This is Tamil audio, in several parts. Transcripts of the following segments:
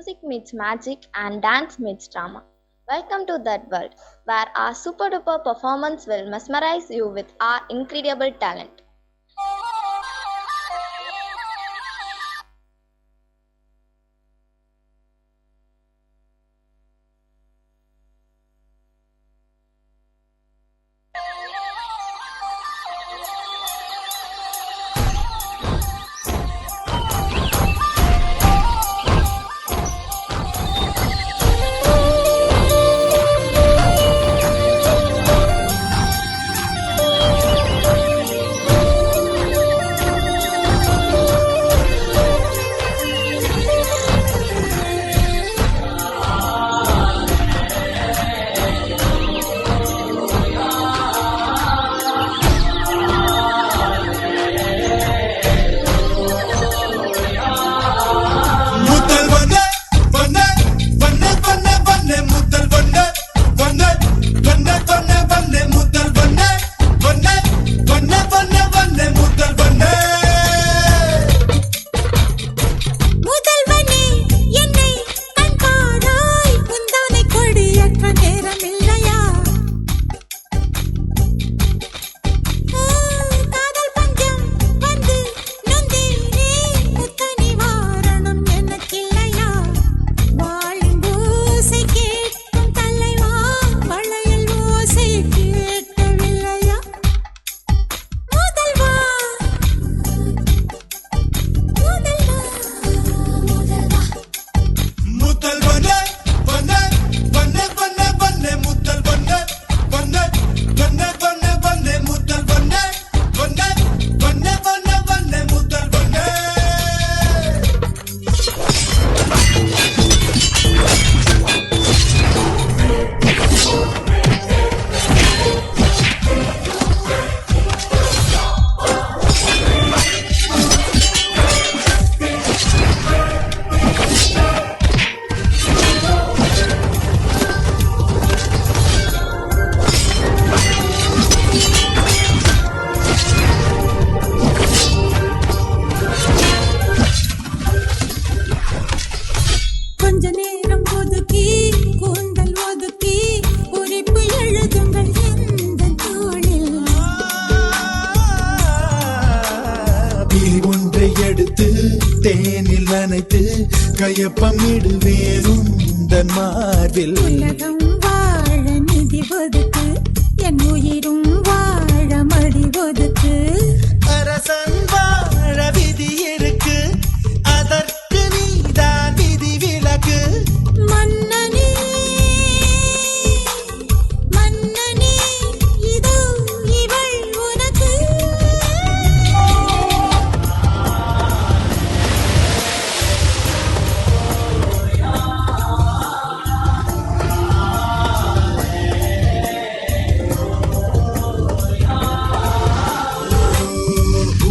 music meets magic and dance meets drama. Welcome to that world where our super duper performance will mesmerize you with our incredible talent. தேனில் நனைத்து கையப்பமிடுவேன் உந்தன் மார்பில். உலகம் வாழ நிதி ஒதுக்கு, என் உயிரும் வாழ மடி ஒதுக்கு. அரசன் வாழ விதி இருக்கு, அதற்கு நீதான் விதி விலக்கு. மன்னனே மன்னனே, இதோ இவள் உனக்கு.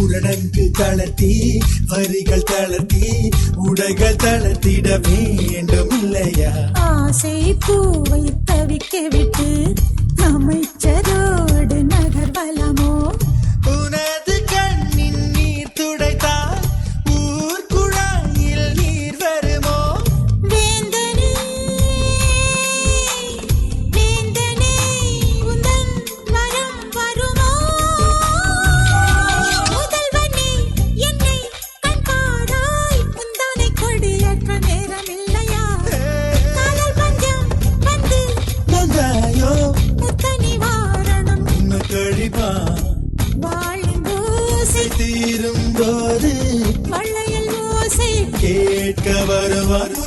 உடனங்கு தளர்த்தி வரிகள் தளர்த்தி உடைகள் தளர்த்திட வேண்டும் இல்லையா? ஆசை பூவை தவிக்க விட்டு அமைச்சரோடு நகர்வலமோ? உனது கண்ணின் நீர் துடைத்தால் ஊர் குழாயில் நீர் வருமோ? வேந்தனே வேந்தனே, உந்தன் வரம் வருமோ? முதல்வனே, என்னை கண்பாராய், உந்தனை கொடியேற்ற நேரமில்லையா? காதல் பஞ்சம் வந்து வந்தாயோ முத்த நிவாரணம் இன்னும் கழிப்பா வாழின் ஓசை தீரும் போது வளையல் ஓசை கேட்க வருவார்.